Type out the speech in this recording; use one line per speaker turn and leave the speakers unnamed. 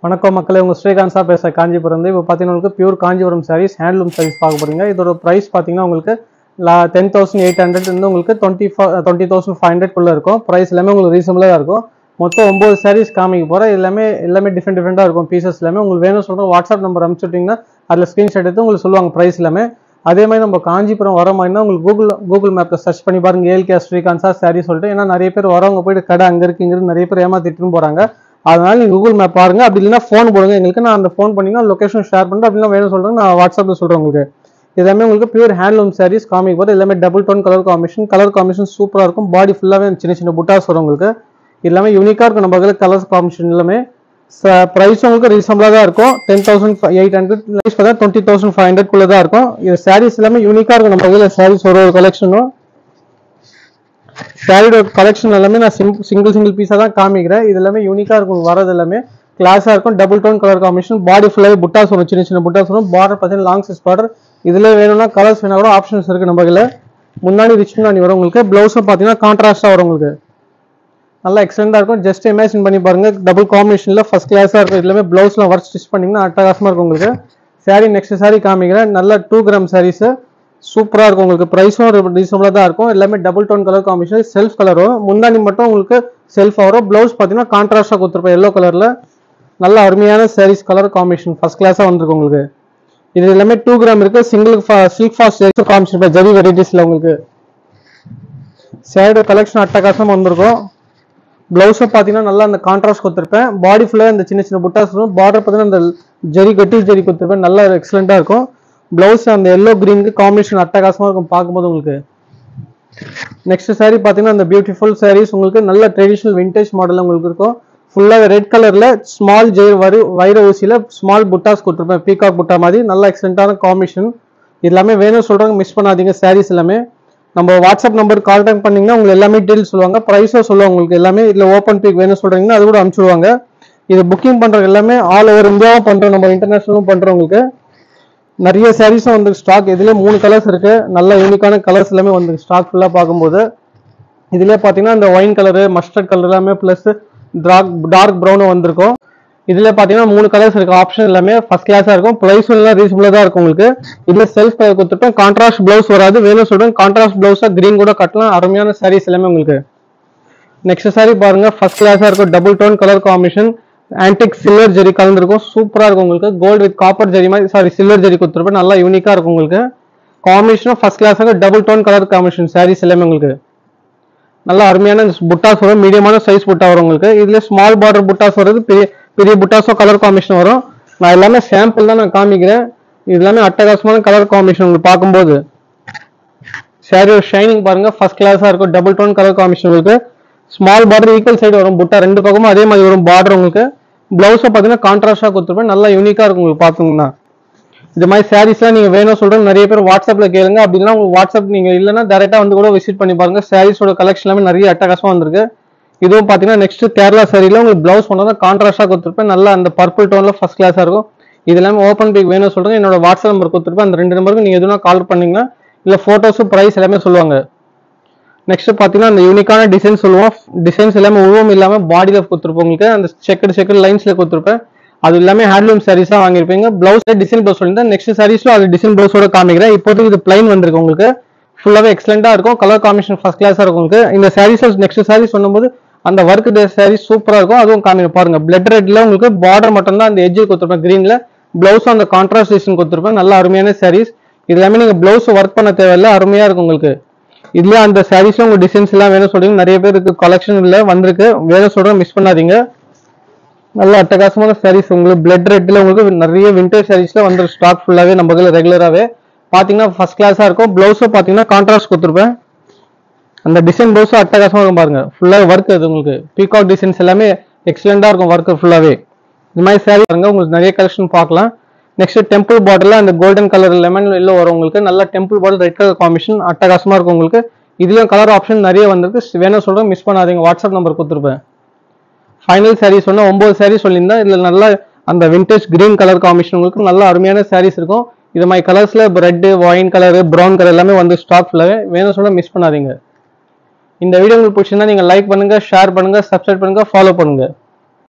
வணக்கம் மக்களே, உங்கள் ஸ்ரீகாந்த் சார் பேசுகிற காஞ்சிபுரம். இப்போ பார்த்தீங்கன்னா உங்களுக்கு பியூர் காஞ்சிபுரம் சாரீஸ், ஹேண்ட்லூம் சாரீஸ் பார்க்க போறீங்க. இதோட ப்ரைஸ் பார்த்தீங்கன்னா உங்களுக்கு 10,800 இருந்து உங்களுக்கு 20,500 இருக்கும். ப்ரைஸ் எல்லாமே உங்களுக்கு ரீசனபிளாக தான் இருக்கும். மொத்தம் 9 சாரீஸ் காமிக்க போகிறேன். எல்லாமே டிஃப்ரெண்டாக இருக்கும். பீசஸ் எல்லாமே உங்களுக்கு வேணும் சொல்கிறோம். வாட்ஸ்அப் நம்பர் அனுப்பிச்சுட்டிங்கன்னா அதில் ஸ்க்ரீன்ஷாட் எடுத்து உங்களுக்கு சொல்லுவாங்க ப்ரைஸ் எல்லாமே. அதே மாதிரி நம்ம காஞ்சிபுரம் வர மாதிரினா உங்களுக்கு கூகுள் மேப்பில் சர்ச் பண்ணி பாருங்க, ஏஎல்கே ஸ்ரீகாந்த் சார் சாரி சொல்லிட்டு. ஏன்னா நிறைய பேர் வரவங்க போயிட்டு கடை அங்கே இருக்கு இங்கிருந்து நிறைய பேர் ஏமாத்திட்டு போகிறாங்க. அதனால நீங்கள் கூகுள் மேப் பாருங்க. அப்படி இல்லைன்னா ஃபோன் போடுங்க எங்களுக்கு. நான் அந்த ஃபோன் பண்ணிங்கன்னா லொக்கேஷன் ஷேர் பண்ணிட்டு அப்படின்னா வேணும் சொல்கிறேன். நான் வாட்ஸ்அப்பில் சொல்கிறேன் உங்களுக்கு. எல்லாமே உங்களுக்கு பியூர் ஹேண்ட்லூம் சாரீஸ் காமிக்க போது. எல்லாமே டபுள் டோன் கலர் காம்பினேஷன் சூப்பராக இருக்கும். பாடி ஃபுல்லாகவே சின்ன சின்ன புட்டாஸ் வரும் உங்களுக்கு. எல்லாமே யூனிக்காக இருக்கும். நம்ம கலர்ஸ் காம்பினேஷன் எல்லாமே. ப்ரைஸ் உங்களுக்கு ரீசனபிளாக தான் இருக்கும். 10,800 ப்ரைஸ் பார்த்தா 20,500 தான் இருக்கும். இது சாரீஸ் எல்லாமே யூனிக்காக இருக்கும். நம்ம கையில் சாரீஸ் ஒரு கலெக்ஷனும் சாரியோட கலெக்ஷன் எல்லாமே நான் சிங்கிள் பீஸாக தான் காமிக்கிறேன். இது எல்லாமே யூனிக்காக இருக்கும். வரது எல்லாமே கிளாஸாக இருக்கும். Double tone colour combination. Body ஃபுல்லாகவே புட்டாஸ் வரும், சின்ன சின்ன புட்டாஸ் வரும். பார்டர் பார்த்தீங்கன்னா லாங் சைஸ் பார்டர். இதில் வேணும்னா கலர்ஸ் வேணா கூட ஆப்ஷன்ஸ் இருக்குது நம்ம கையில். முன்னாடி ரிச் முன்னாடி வரும் உங்களுக்கு. ப்ளவுஸும் பார்த்தீங்கன்னா கான்ட்ராஸ்டாக வரும் உங்களுக்கு. நல்லா எக்ஸலண்டாக இருக்கும். ஜஸ்ட் இமேஜின் பண்ணி பாருங்க. டபுள் காம்பினேஷனில் ஃபர்ஸ்ட் கிளாஸாக இருக்கும். எல்லாமே ப்ளவுஸ்லாம் ஒர்க் ஸ்டிச் பண்ணிங்கன்னா அட்டகாசமாக இருக்கும் உங்களுக்கு. சாரீ நெக்ஸ்ட் சாரீ காமிக்கிறேன். நல்லா 2 கிராம் சாரீஸு சூப்பராக இருக்கும் உங்களுக்கு. ப்ரைஸும் ரீசனபிளாக தான் இருக்கும். எல்லாமே double tone colour combination. Self colour வரும். முன்னாடி மட்டும் உங்களுக்கு செல்ஃப் வரும். ப்ளவுஸ் பார்த்தீங்கன்னா கான்ட்ராஸ்டாக கொடுத்துருப்பேன் எல்லோ கலரில். நல்ல அருமையான சாரீஸ் கலர் காம்பினேஷன் ஃபர்ஸ்ட் கிளாஸாக வந்துருக்கு உங்களுக்கு. இது எல்லாமே 2 கிராம் இருக்குது. சில்க் ஃபாஸ்ட் காமிச்சிருப்பேன் ஜரி வெரைட்டிஸில் உங்களுக்கு. சாரியோட கலெக்ஷன் அட்டகாசமாக வந்திருக்கும். ப்ளவுஸை பார்த்தீங்கன்னா நல்லா அந்த கான்ட்ராஸ்ட் கொடுத்துருப்பேன். பாடி ஃபுல்லாக இந்த சின்ன சின்ன புட்டாஸ் வரும். பார்டர் பார்த்தீங்கன்னா இந்த கட்டி ஜரி கொடுத்துருப்பேன். நல்லா எக்ஸலண்டாக இருக்கும். ப்ளவுஸ் அந்த எல்லோ கிரீனுக்கு காம்பினேஷன் அட்டகாசமாக இருக்கும் பார்க்கும்போது உங்களுக்கு. நெக்ஸ்ட் சாரீ பார்த்தீங்கன்னா அந்த பியூட்டிஃபுல் சாரீஸ் உங்களுக்கு நல்ல ட்ரெடிஷனல் விண்டேஜ் மாடலில் உங்களுக்கு இருக்கும். ஃபுல்லாக ரெட் கலரில் ஸ்மால் வைர ஊசியில் ஸ்மால் புட்டாஸ் கொடுத்துருப்பேன். பீகாக் புட்டா மாதிரி நல்ல எக்ஸலண்டான காம்பினேஷன். எல்லாமே வேணும் சொல்கிறாங்க, மிஸ் பண்ணாதீங்க. சாரீஸ் எல்லாமே நம்ம வாட்ஸ்அப் நம்பர் கான்டாக்ட் பண்ணிங்கன்னா உங்களுக்கு எல்லாமே டீட்டெயில்ஸ் சொல்லுவாங்க. ப்ரைஸும் சொல்லுவாங்க உங்களுக்கு. எல்லாமே இதில் ஓப்பன் பிக் வேணும் சொல்கிறீங்கன்னா அது கூட அனுப்பிச்சுடுவாங்க. இது புக்கிங் பண்ணுறது எல்லாமே ஆல் ஓவர் இந்தியாவும் பண்ணுறோம், நம்ம இன்டர்நேஷனலும் பண்ணுறோம் உங்களுக்கு. நிறைய சாரீஸும் வந்து ஸ்டாக். இதுலேயே 3 கலர்ஸ் இருக்குது. நல்ல யூனிக்கான கலர்ஸ் எல்லாமே வந்து ஸ்டாக் ஃபுல்லாக பார்க்கும்போது. இதுலேயே பார்த்தீங்கன்னா இந்த ஒயின் கலரு, மஸ்டர்ட் கலர் எல்லாமே ப்ளஸ் டார்க் ப்ரௌனும் வந்திருக்கும். இதில் பார்த்தீங்கன்னா 3 கலர்ஸ் இருக்குது. ஆப்ஷன் எல்லாமே ஃபர்ஸ்ட் கிளாஸாக இருக்கும். ப்ரைஸும் எல்லாம் ரீசனபிளாக தான் இருக்கும் உங்களுக்கு. இதில் செல்ஃப் கலர் கொடுத்துருப்பேன். கான்ட்ராஸ்ட் ப்ளவுஸ் வராது. வேணும் சொல்கிறேன் கான்ட்ராஸ்ட் ப்ளவுஸாக க்ரீன் கூட கட்டலாம். அருமையான சாரீஸ் எல்லாமே உங்களுக்கு. நெக்ஸ்ட் சாரீ பாருங்கள். ஃபர்ஸ்ட் கிளாஸாக இருக்கும். Double tone colour combination. Antique silver zari கலந்துருக்கும். சூப்பராக இருக்கும் உங்களுக்கு. கோல்டு வித் காப்பர் ஜெரி மாதிரி சில்வர் ஜெரி கொடுத்துருப்பேன். நல்லா யூனிக்காக இருக்கும் உங்களுக்கு. காம்பினேஷனும் ஃபர்ஸ்ட் கிளாஸாக double tone colour combination saris எல்லாமே உங்களுக்கு. நல்லா அருமையான புட்டாஸ் வரும். மீடியமான சைஸ் புட்டா வரும் உங்களுக்கு. இதில் ஸ்மால் பார்டர் புட்டாஸ் வருது. பெரிய புட்டாஸோ கலர் காம்பினேஷன் வரும். நான் எல்லாமே சாம்பிள் தான் நான் காமிக்கிறேன். இது எல்லாமே அட்டகாசமான கலர் காம்பினேஷன் உங்களுக்கு பார்க்கும்போது. சாரியோட ஷைனிங் பாருங்க. ஃபர்ஸ்ட் கிளாஸாக இருக்கும். டபுள் டோன் கலர் காம்பினேஷன் உங்களுக்கு. ஸ்மால் பார்டர் ஈக்குவல் சைடு வரும். புட்டா 2 பக்கமும் அதே மாதிரி வரும் பார்டர் உங்களுக்கு. ப்ளவுஸை பார்த்தீங்கன்னா கான்ட்ராஸ்டாக கொடுத்துருப்பேன். நல்லா யூனிக்காக இருக்கும் உங்களுக்கு பார்த்தீங்கன்னா. இது மாதிரி சாரீஸ்லாம் நீங்கள் வேணும் சொல்கிறேன் நிறைய பேர் வாட்ஸ்அப்பில் கேளுங்க. அப்படின்னா உங்களுக்கு வாட்ஸ்அப் நீங்கள் இல்லைன்னா டேரெக்டாக வந்து கூட விசிட் பண்ணி பாருங்க. சாரீஸோட கலெக்ஷன் எல்லாமே நிறைய அட்டகாசமாக வந்திருக்கு. இதுவும் பார்த்தீங்கன்னா நெக்ஸ்ட் கேரளா சாரியில் உங்களுக்கு ப்ளவுஸ் பண்ணால் கான்ட்ராஸ்டாக கொடுத்துருப்பேன். நல்லா அந்த பர்பிள் டோனில் ஃபர்ஸ்ட் கிளாஸாக இருக்கும். இது எல்லாமே ஓப்பன் பிக் வேணும் சொல்கிறேன். என்னோட வாட்ஸ்அப் நம்பர் கொடுத்துருப்பேன். அந்த 2 நம்பருக்கு நீங்கள் எதுனா கால் பண்ணிங்கன்னா இல்லை ஃபோட்டோஸும் ப்ரைஸ் எல்லாமே சொல்லுவாங்க. நெக்ஸ்ட் பார்த்தீங்கன்னா அந்த யூனிக்கான டிசைன் சொல்லுவோம். டிசைன்ஸ் எல்லாமே உருவம் இல்லாமல் பாடியில் கொடுத்துருப்போம் உங்களுக்கு. அந்த செக்கட் லைன்ஸில் கொடுத்துருப்பேன். அது எல்லாமே ஹேண்ட்லூம் சாரீஸாக வாங்கியிருப்பீங்க. ப்ளவுஸில் டிசைன் ப்ளவுஸ் சொல்லியிருந்தேன். நெக்ஸ்ட் சாரீஸும் அது டிசைன் ப்ளவுஸோட காமிக்கிறேன். இப்போதைக்கு இது பிளைன் வந்திருக்கு உங்களுக்கு. ஃபுல்லாகவே எக்ஸலண்டாக இருக்கும். கலர் காம்பினேஷன் ஃபர்ஸ்ட் கிளாஸாக இருக்கும் உங்களுக்கு. இந்த சாரீஸில் நெக்ஸ்ட் சாரீஸ் சொல்லும்போது அந்த ஒர்க் சாரீஸ் சூப்பராக இருக்கும். அதுவும் காமிக்க பாருங்க. பிளட் ரெட்ல உங்களுக்கு பார்டர் மட்டும் தான் அந்த எட்ஜ் கொடுத்துருப்பேன் க்ரீனில். ப்ளவுஸும் அந்த கான்ட்ராஸ்ட் டிசைன் கொடுத்துருப்பேன். நல்ல அருமையான சாரீஸ். இது எல்லாமே நீங்கள் ப்ளவுஸ் ஒர்க் பண்ண தேவையில்லை. அருமையாக இருக்கும் உங்களுக்கு. இதுல அந்த சாரீஸ்ல உங்க டிசைன்ஸ் எல்லாம் வேணும் சொல்றீங்க. நிறைய பேருக்கு கலெக்ஷன் இல்ல வந்திருக்கு. வேணும் சொல்றேன், மிஸ் பண்ணாதீங்க. நல்ல அட்டகாசமான சாரீஸ் உங்களுக்கு. பிளட் ரெட்ல உங்களுக்கு நிறைய விண்டர் சாரீஸ்ல வந்து ஸ்டாக் ஃபுல்லாவே நம்ம ரெகுலராகவே பாத்தீங்கன்னா ஃபர்ஸ்ட் கிளாஸா இருக்கும். ப்ளவுஸும் பாத்தீங்கன்னா கான்ட்ராஸ்ட் கொடுத்துருப்பேன். அந்த டிசைன் ப்ளவுஸும் அட்டகாசமா இருக்கும் பாருங்க. ஃபுல்லாக ஒர்க் அது உங்களுக்கு. பீகாக் டிசைன்ஸ் எல்லாமே எக்ஸலண்டா இருக்கும் ஒர்க் ஃபுல்லாவே. இந்த மாதிரி சாரீ பாருங்க. உங்களுக்கு நிறைய கலெக்ஷன் பார்க்கலாம். நெக்ஸ்ட் டெம்பிள் பார்டர்ல அந்த கோல்டன் கலர் லெமன் எல்லோ வரும் உங்களுக்கு. நல்ல temple border red colour combination அட்டகாசமா இருக்கும் உங்களுக்கு. இதுலயும் கலர் ஆப்ஷன் நிறைய வந்திருக்கு. வேணும் சொல்றேன், மிஸ் பண்ணாதீங்க. வாட்ஸ்அப் நம்பர் கொடுத்துருப்பேன். ஃபைனல் சாரீஸ் சொன்னா 9 சாரீஸ் சொல்லியிருந்தேன். இதுல நல்லா அந்த விண்டேஜ் கிரீன் கலர் காம்பினேஷன் உங்களுக்கு நல்ல அருமையான சாரீஸ் இருக்கும். இது மாதிரி கலர்ஸ்ல red, wine colour, brown colour எல்லாமே வந்து ஸ்டாக் ஃபுல்லாவே. வேணும் சொல்ல மிஸ் பண்ணாதீங்க. இந்த வீடியோ உங்களுக்கு பிடிச்சிருந்தா நீங்க லைக் பண்ணுங்க, ஷேர் பண்ணுங்க, சப்ஸ்கிரைப் பண்ணுங்க, ஃபாலோ பண்ணுங்க.